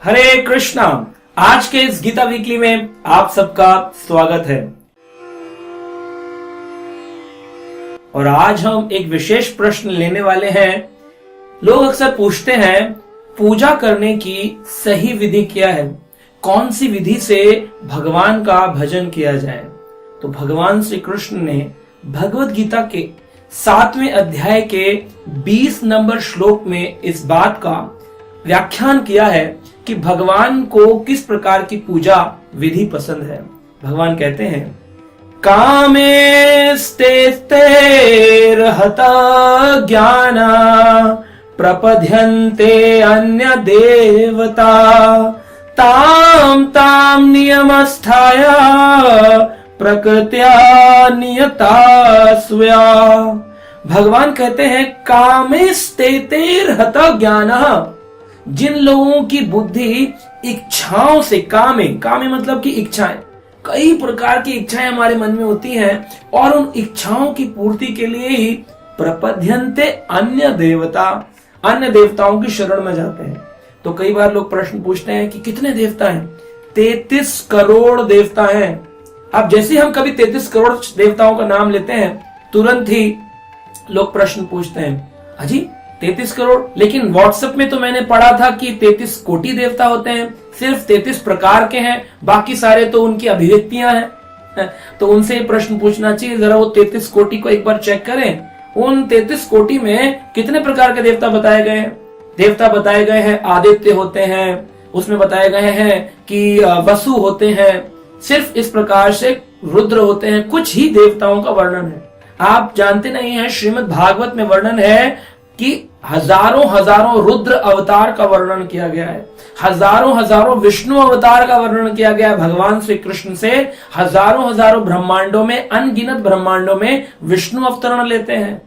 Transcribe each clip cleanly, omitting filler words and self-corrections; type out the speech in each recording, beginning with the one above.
हरे कृष्णा। आज के इस गीता वीकली में आप सबका स्वागत है। और आज हम एक विशेष प्रश्न लेने वाले हैं। लोग अक्सर पूछते हैं पूजा करने की सही विधि क्या है, कौन सी विधि से भगवान का भजन किया जाए। तो भगवान श्री कृष्ण ने भगवत गीता के 7वें अध्याय के 20 नंबर श्लोक में इस बात का व्याख्यान किया है कि भगवान को किस प्रकार की पूजा विधि पसंद है। भगवान कहते हैं कामेस्तेस्तेर्हत ज्ञाना प्रपद्यन्ते अन्य देवता ताम ताम नियमस्थाय प्रकृत्या नियता स्व्या। भगवान कहते हैं कामेस्तेर्हत ज्ञाना, जिन लोगों की बुद्धि इच्छाओं से, कामे मतलब कि इच्छाएं, कई प्रकार की इच्छाएं हमारे मन में होती हैं और उन इच्छाओं की पूर्ति के लिए ही प्रपद्यन्ते अन्य देवताओं की शरण में जाते हैं। तो कई बार लोग प्रश्न पूछते हैं कि कितने देवता हैं? 33 करोड़ देवता हैं। अब जैसे हम कभी 33 करोड़ देवताओं का नाम लेते हैं, तुरंत ही लोग प्रश्न पूछते हैं अजी 33 करोड़, लेकिन व्हाट्सएप में तो मैंने पढ़ा था कि 33 कोटि देवता होते हैं, सिर्फ 33 प्रकार के हैं, बाकी सारे तो उनकी अभिव्यक्तियां हैं। तो उनसे प्रश्न पूछना चाहिए, जरा वो 33 कोटि को एक बार चेक करें। उन 33 कोटि में कितने प्रकार के देवता बताए गए हैं? देवता बताए गए हैं आदित्य होते हैं, उसमें बताए गए हैं कि वसु होते हैं, सिर्फ इस प्रकार से रुद्र होते हैं। कुछ ही देवताओं का वर्णन है। आप जानते नहीं है, श्रीमद् भागवत में वर्णन है कि हजारों रुद्र अवतार का वर्णन किया गया है, हजारों विष्णु अवतार का वर्णन किया गया है। भगवान श्री कृष्ण से हजारों ब्रह्मांडों में, अनगिनत ब्रह्मांडों में विष्णु अवतरण लेते हैं।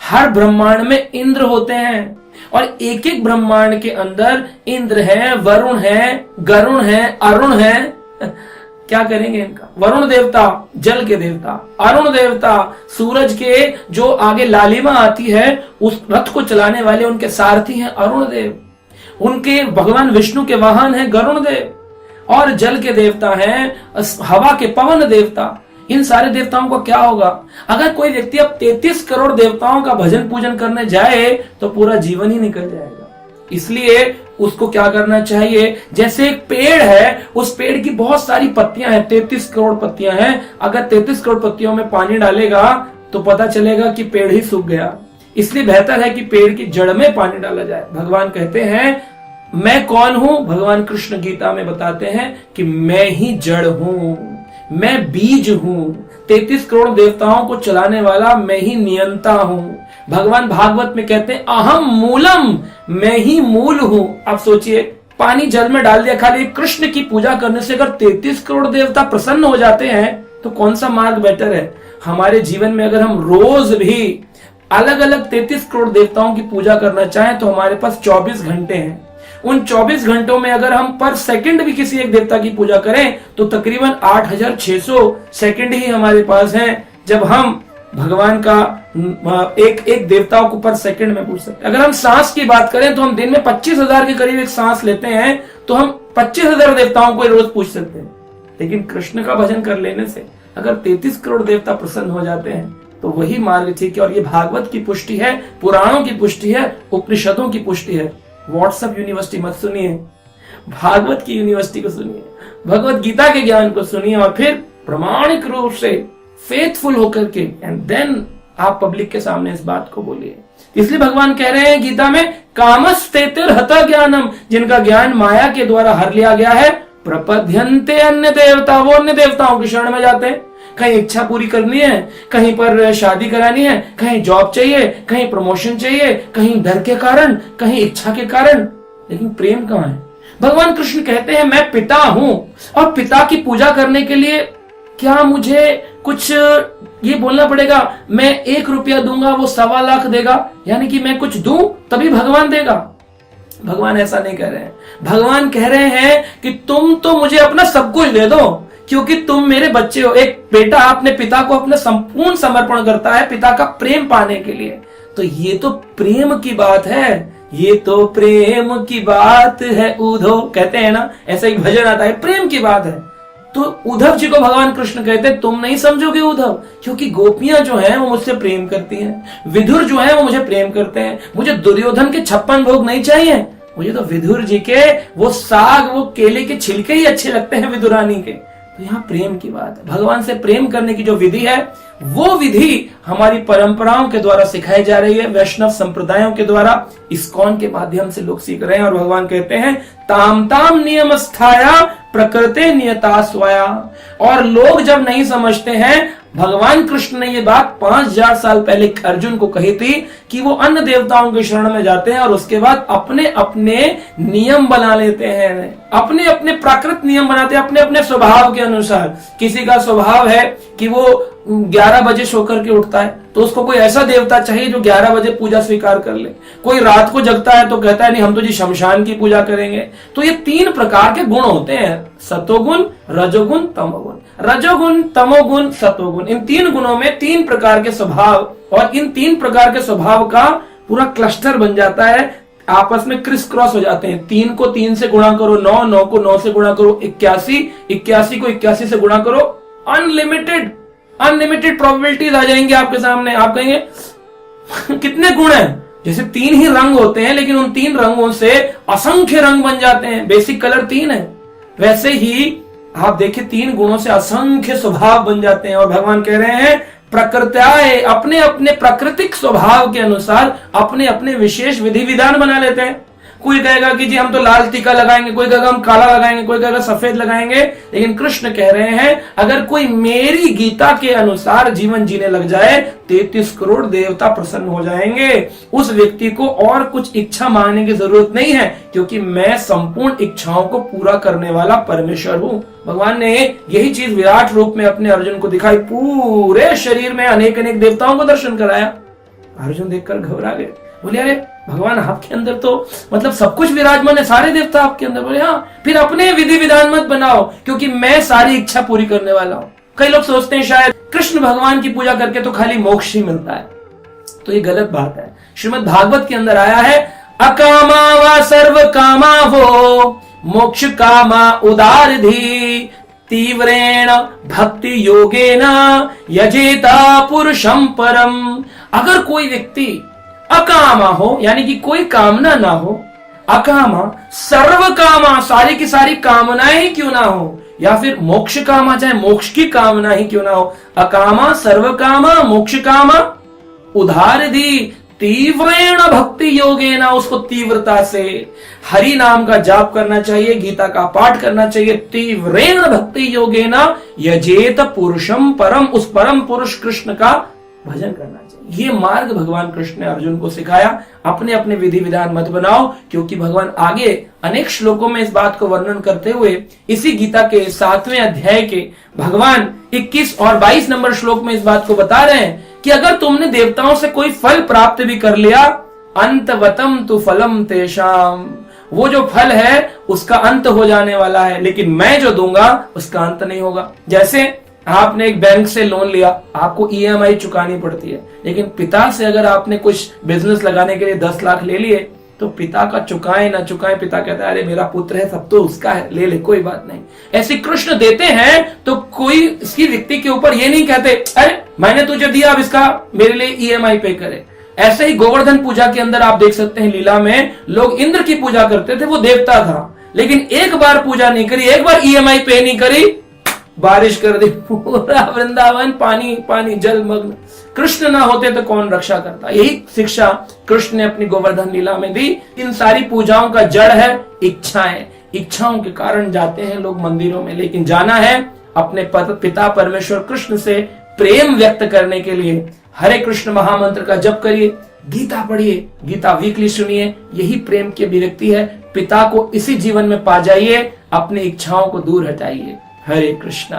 हर ब्रह्मांड में इंद्र होते हैं और एक एक ब्रह्मांड के अंदर इंद्र है, वरुण है, गरुण है, अरुण है। क्या करेंगे इनका? वरुण देवता जल के देवता, अरुण देवता सूरज के जो आगे लालिमा आती है उस रथ को चलाने वाले उनके सारथी हैं अरुण देव। उनके भगवान विष्णु के वाहन हैं गरुण देव। और जल के देवता हैं हवा के पवन देवता। इन सारे देवताओं का क्या होगा? अगर कोई व्यक्ति अब 33 करोड़ देवताओं का भजन पूजन करने जाए तो पूरा जीवन ही निकल जाएगा। इसलिए उसको क्या करना चाहिए? जैसे एक पेड़ है, उस पेड़ की बहुत सारी पत्तियां हैं, 33 करोड़ पत्तियां हैं। अगर 33 करोड़ पत्तियों में पानी डालेगा तो पता चलेगा कि पेड़ ही सूख गया। इसलिए बेहतर है कि पेड़ की जड़ में पानी डाला जाए। भगवान कहते हैं मैं कौन हूं? भगवान कृष्ण गीता में बताते हैं कि मैं ही जड़ हूं, मैं बीज हूं। 33 करोड़ देवताओं को चलाने वाला मैं ही नियंता हूं। भगवान भागवत में कहते हैं अहम मूलम, मैं ही मूल हूं। आप सोचिए, पानी जल में डाल दिया। खाली कृष्ण की पूजा करने से अगर 33 करोड़ देवता प्रसन्न हो जाते हैं तो कौन सा मार्ग बेटर है? हमारे जीवन में अगर हम रोज भी अलग अलग 33 करोड़ देवताओं की पूजा करना चाहें तो हमारे पास 24 घंटे हैं। उन 24 घंटों में अगर हम पर सेकंड भी किसी एक देवता की पूजा करें तो तकरीबन 8600 सेकंड ही हमारे पास हैं, जब हम भगवान का एक देवताओं को पर सेकंड में पूछ सकते हैं। अगर हम सांस की बात करें तो हम दिन में 25,000 के करीब एक सांस लेते हैं, तो हम 25,000 देवताओं को रोज पूछ सकते हैं। लेकिन कृष्ण का भजन कर लेने से अगर 33 करोड़ देवता प्रसन्न हो जाते हैं तो वही मार्ग ठीक है। और ये भागवत की पुष्टि है, पुराणों की पुष्टि है, उपनिषदों की पुष्टि है। व्हाट्सएप यूनिवर्सिटी मत सुनिए, भागवत की यूनिवर्सिटी को सुनिए, भगवत गीता के ज्ञान को सुनिए और फिर प्रामाणिक रूप से फेथफुल होकर के एंड देन आप पब्लिक के सामने इस बात को बोलिए। इसलिए भगवान कह रहे हैं गीता में कामस्तेतिर्हत ज्ञानम, जिनका ज्ञान माया के द्वारा हर लिया गया है, प्रपद्यन्ते अन्य देवता, वो अन्य देवताओं की शरण में जाते हैं। कहीं इच्छा पूरी करनी है, कहीं पर शादी करानी है, कहीं जॉब चाहिए, कहीं प्रमोशन चाहिए, कहीं डर के कारण, कहीं इच्छा के कारण, लेकिन प्रेम कहाँ है? भगवान कृष्ण कहते हैं मैं पिता हूं और पिता की पूजा करने के लिए क्या मुझे कुछ ये बोलना पड़ेगा मैं 1 रुपया दूंगा वो 1.25 लाख देगा, यानी कि मैं कुछ दूं तभी भगवान देगा? भगवान ऐसा नहीं कह रहे हैं। भगवान कह रहे हैं कि तुम तो मुझे अपना सब कुछ दे दो, क्योंकि तुम मेरे बच्चे हो। एक बेटा अपने पिता को अपना संपूर्ण समर्पण करता है पिता का प्रेम पाने के लिए। तो ये तो प्रेम की बात है। ये तो प्रेम की बात है उधो, कहते हैं ना, ऐसा एक भजन आता है, प्रेम की बात है। तो उद्धव जी को भगवान कृष्ण कहते हैं तुम नहीं समझोगे उद्धव, क्योंकि गोपियां जो हैं वो मुझसे प्रेम करती हैं, विदुर जो है वो मुझे प्रेम करते हैं। मुझे दुर्योधन के 56 भोग नहीं चाहिए, मुझे तो विदुर जी के वो साग, वो केले के छिलके ही अच्छे लगते हैं विदुरानी के। तो यहाँ प्रेम की बात है। भगवान से प्रेम करने की जो विधि है वो विधि हमारी परंपराओं के द्वारा सिखाई जा रही है, वैष्णव संप्रदायों के द्वारा, इस्कॉन के माध्यम से लोग सीख रहे हैं। और भगवान कहते हैं ताम ताम नियम स्थाया प्रकृति नियता स्वया। और लोग जब नहीं समझते हैं, भगवान कृष्ण ने ये बात 5000 साल पहले अर्जुन को कही थी कि वो अन्य देवताओं के शरण में जाते हैं और उसके बाद अपने अपने नियम बना लेते हैं, अपने अपने प्राकृत नियम बनाते हैं, अपने अपने स्वभाव के अनुसार। किसी का स्वभाव है कि वो 11 बजे सो करके उठता है, तो उसको कोई ऐसा देवता चाहिए जो 11 बजे पूजा स्वीकार कर ले। कोई रात को जगता है तो कहता है नहीं हम तो जी शमशान की पूजा करेंगे। तो ये 3 प्रकार के गुण होते हैं, सतोगुण, रजोगुण, तमोगुण। रजोगुण, तमोगुण, सतोगुण, इन 3 गुणों में 3 प्रकार के स्वभाव, और इन 3 प्रकार के स्वभाव का पूरा क्लस्टर बन जाता है, आपस में क्रिस क्रॉस हो जाते हैं। 3 को 3 से गुणा करो 9, 9 को 9 से गुणा करो 81, 81 को 81 से गुणा करो, अनलिमिटेड प्रोबेबिलिटीज आ जाएंगे आपके सामने। आप कहेंगे कितने गुण हैं? जैसे 3 ही रंग होते हैं लेकिन उन 3 रंगों से असंख्य रंग बन जाते हैं, बेसिक कलर 3 है। वैसे ही आप देखिए 3 गुणों से असंख्य स्वभाव बन जाते हैं। और भगवान कह रहे हैं प्रकृत्याय, अपने अपने प्राकृतिक स्वभाव के अनुसार अपने अपने विशेष विधि विधान बना लेते हैं। कोई कहेगा कि जी हम तो लाल टीका लगाएंगे, कोई कहेगा हम काला लगाएंगे, कोई कहेगा सफेद लगाएंगे। लेकिन कृष्ण कह रहे हैं अगर कोई मेरी गीता के अनुसार जीवन जीने लग जाए 33 करोड़ देवता प्रसन्न हो जाएंगे। उस व्यक्ति को और कुछ इच्छा मांगने की जरूरत नहीं है, क्योंकि मैं संपूर्ण इच्छाओं को पूरा करने वाला परमेश्वर हूँ। भगवान ने यही चीज विराट रूप में अपने अर्जुन को दिखाई, पूरे शरीर में अनेक अनेक देवताओं को दर्शन कराया। अर्जुन देखकर घबरा गए, बोले अरे भगवान आपके अंदर तो मतलब सब कुछ विराजमान है, सारे देवता आपके अंदर। बोले हाँ, फिर अपने विधि विधान मत बनाओ, क्योंकि मैं सारी इच्छा पूरी करने वाला हूँ। कई लोग सोचते हैं शायद कृष्ण भगवान की पूजा करके तो खाली मोक्ष ही मिलता है, तो ये गलत बात है। श्रीमद् भागवत के अंदर आया है अकामा वा सर्व कामा वो मोक्ष कामा उदारधी तीव्रेण भक्ति योगेन यजेता पुरुषम परम। अगर कोई व्यक्ति अकामा हो, यानी कि कोई कामना ना हो, अकामा सर्व कामा, सारी की सारी कामनाएं ही क्यों ना हो, या फिर मोक्ष कामा, चाहे मोक्ष की कामना ही क्यों ना हो, अकामा सर्व कामा मोक्ष कामा उदारधी तीव्रेण भक्ति योगेन, उसको तीव्रता से हरि नाम का जाप करना चाहिए, गीता का पाठ करना चाहिए। तीव्रेण भक्ति योगेन यजेत पुरुषम परम, उस परम पुरुष कृष्ण का भजन करना चाहिए। ये मार्ग भगवान कृष्ण ने अर्जुन को सिखाया। अपने अपने विधि विधान मत बनाओ, क्योंकि भगवान आगे अनेक श्लोकों में इस बात को वर्णन करते हुए इसी गीता के 7वें अध्याय के भगवान 21 और 22 नंबर श्लोक में इस बात को बता रहे हैं कि अगर तुमने देवताओं से कोई फल प्राप्त भी कर लिया, अंतवतम तु फलम तेषाम, वो जो फल है उसका अंत हो जाने वाला है, लेकिन मैं जो दूंगा उसका अंत नहीं होगा। जैसे आपने एक बैंक से लोन लिया, आपको ईएमआई चुकानी पड़ती है, लेकिन पिता से अगर आपने कुछ बिजनेस लगाने के लिए 10 लाख ले लिए, तो पिता का चुकाए ना चुकाए, पिता कहता है अरे मेरा पुत्र है, सब तो उसका है, ले ले कोई बात नहीं। ऐसे कृष्ण देते हैं तो कोई इसकी व्यक्ति के ऊपर ये नहीं कहते अरे मैंने तुझे दिया अब इसका मेरे लिए ईएमआई पे करे। ऐसे ही गोवर्धन पूजा के अंदर आप देख सकते हैं, लीला में लोग इंद्र की पूजा करते थे, वो देवता था, लेकिन एक बार पूजा नहीं करी, एक बार ईएमआई पे नहीं करी, बारिश कर दी, पूरा वृंदावन पानी पानी जलमग्न। कृष्ण ना होते तो कौन रक्षा करता। यही शिक्षा कृष्ण ने अपनी गोवर्धन लीला में दी। इन सारी पूजाओं का जड़ है इच्छाएं। इच्छाओं के कारण जाते हैं लोग मंदिरों में, लेकिन जाना है अपने पिता परमेश्वर कृष्ण से प्रेम व्यक्त करने के लिए। हरे कृष्ण महामंत्र का जप करिए, गीता पढ़िए, गीता वीकली सुनिए, यही प्रेम की अभिव्यक्ति है। पिता को इसी जीवन में पा जाइए, अपनी इच्छाओं को दूर हटाइए। हरे कृष्णा।